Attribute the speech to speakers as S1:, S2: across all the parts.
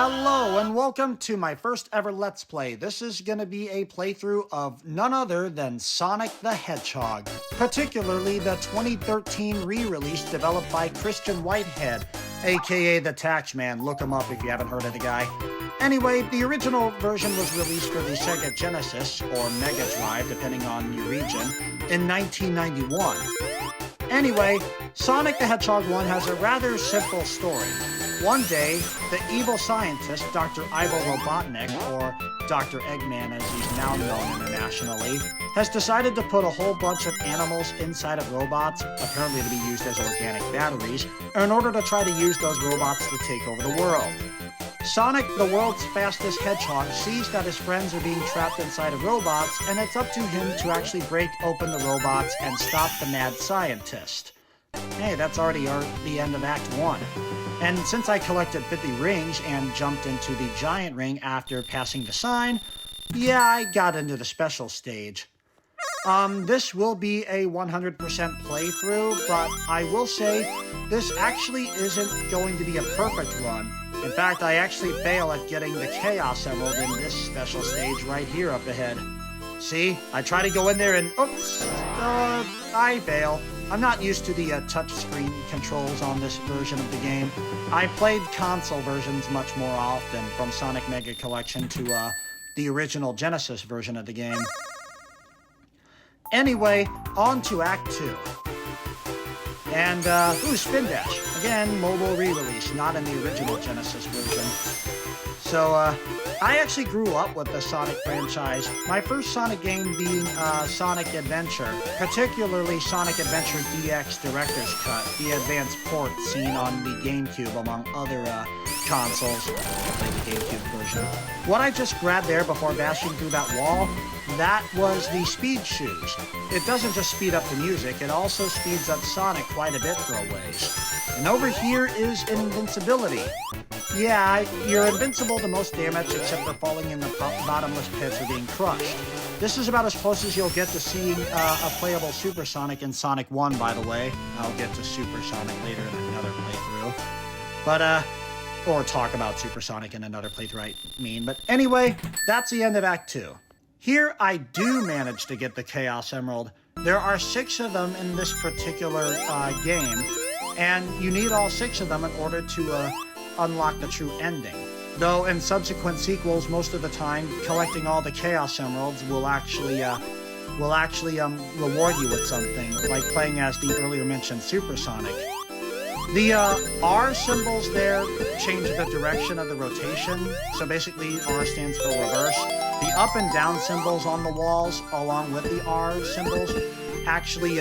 S1: Hello and welcome to my first ever Let's Play. This is going to be a playthrough of none other than Sonic the Hedgehog, particularly the 2013 re-release developed by Christian Whitehead, aka the Taxman. Look him up if you haven't heard of the guy. Anyway, the original version was released for the Sega Genesis, or Mega Drive depending on your region, in 1991. Anyway, Sonic the Hedgehog 1 has a rather simple story. One day, the evil scientist, Dr. Ivo Robotnik, or Dr. Eggman as he's now known internationally, has decided to put a whole bunch of animals inside of robots, apparently to be used as organic batteries, in order to try to use those robots to take over the world. Sonic, the world's fastest hedgehog, sees that his friends are being trapped inside of robots, and it's up to him to actually break open the robots and stop the mad scientist. Hey, that's already the end of Act 1. And since I collected 50 rings and jumped into the giant ring after passing the sign, yeah, I got into the special stage. This will be a 100% playthrough, but I will say this actually isn't going to be a perfect run. In fact, I actually fail at getting the Chaos Emerald in this special stage right here up ahead. See, I try to go in there and, oops, I fail. I'm not used to the touchscreen controls on this version of the game. I played console versions much more often, from Sonic Mega Collection to the original Genesis version of the game. Anyway, on to Act 2. And, Spin Dash. Again, mobile re-release, not in the original Genesis version. So, I actually grew up with the Sonic franchise, my first Sonic game being Sonic Adventure, particularly Sonic Adventure DX Director's Cut, the advanced port seen on the GameCube among other consoles. I played the GameCube version. What I just grabbed there before bashing through that wall, that was the Speed Shoes. It doesn't just speed up the music, it also speeds up Sonic quite a bit for a ways. And over here is Invincibility. Yeah, you're invincible to most damage except for falling in the bottomless pits or being crushed. This is about as close as you'll get to seeing a playable Super Sonic in Sonic 1, by the way. I'll get to Super Sonic later in another playthrough. But, or talk about Super Sonic in another playthrough, I mean. But anyway, that's the end of Act 2. Here, I do manage to get the Chaos Emerald. There are 6 of them in this particular game, and you need all 6 of them in order to unlock the true ending. Though in subsequent sequels, most of the time, collecting all the Chaos Emeralds will actually reward you with something, like playing as the earlier mentioned Super Sonic. The R symbols there change the direction of the rotation, so basically R stands for reverse. The up and down symbols on the walls, along with the R symbols, actually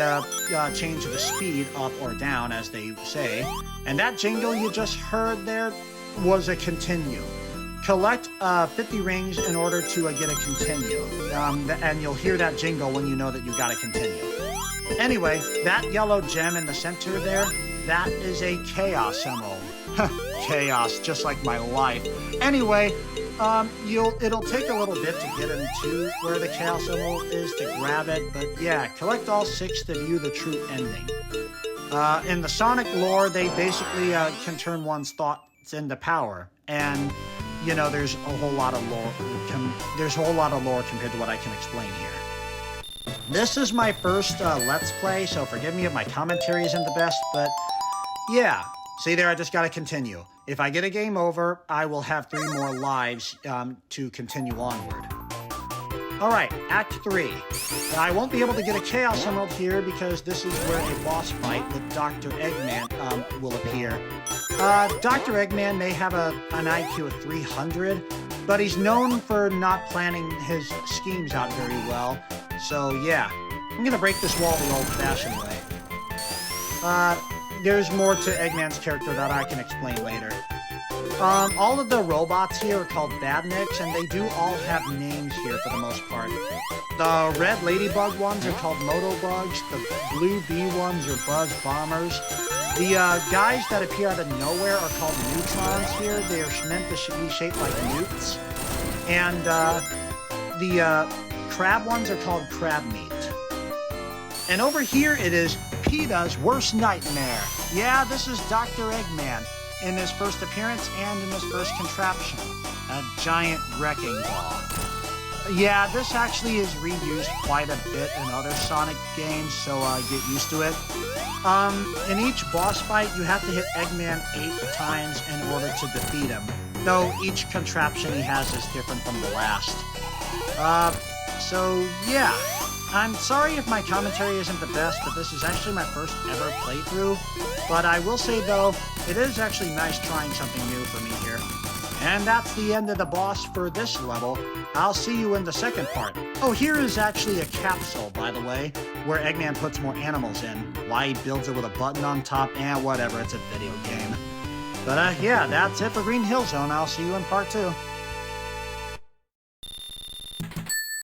S1: change the speed up or down, as they say. And that jingle you just heard there was a continue. Collect 50 rings in order to get a continue. And you'll hear that jingle when you know that you got a continue. Anyway, that yellow gem in the center there, that is a Chaos Emerald. Chaos, just like my life. Anyway, it'll take a little bit to get into where the Chaos Emerald is to grab it, but yeah, collect all 6 to view the true ending. In the Sonic lore, they basically can turn one's thoughts into power, and you know, there's a whole lot of lore. There's a whole lot of lore compared to what I can explain here. This is my first Let's Play, so forgive me if my commentary isn't the best, but yeah. See there, I just gotta continue. If I get a game over, I will have 3 more lives to continue onward. Alright, Act 3. I won't be able to get a Chaos Emerald here because this is where a boss fight with Dr. Eggman will appear. Dr. Eggman may have an IQ of 300, but he's known for not planning his schemes out very well. So yeah, I'm gonna break this wall the old-fashioned way. There's more to Eggman's character that I can explain later. All of the robots here are called Badniks, and they do all have names here for the most part. The red ladybug ones are called Motobugs, the blue bee ones are Buzz Bombers. The guys that appear out of nowhere are called Neutrons here. They are meant to be shaped like newts. And the crab ones are called Crab Meat. And over here it is PETA's worst nightmare. Yeah, this is Dr. Eggman. in his first appearance and in his first contraption, a giant wrecking ball. Yeah, this actually is reused quite a bit in other Sonic games, so get used to it. In each boss fight, you have to hit Eggman 8 times in order to defeat him, though each contraption he has is different from the last. So yeah. I'm sorry if my commentary isn't the best, but this is actually my first ever playthrough. But I will say, though, it is actually nice trying something new for me here. And that's the end of the boss for this level. I'll see you in the second part. Oh, here is actually a capsule, by the way, where Eggman puts more animals in. Why he builds it with a button on top, whatever, it's a video game. But yeah, that's it for Green Hill Zone. I'll see you in part 2.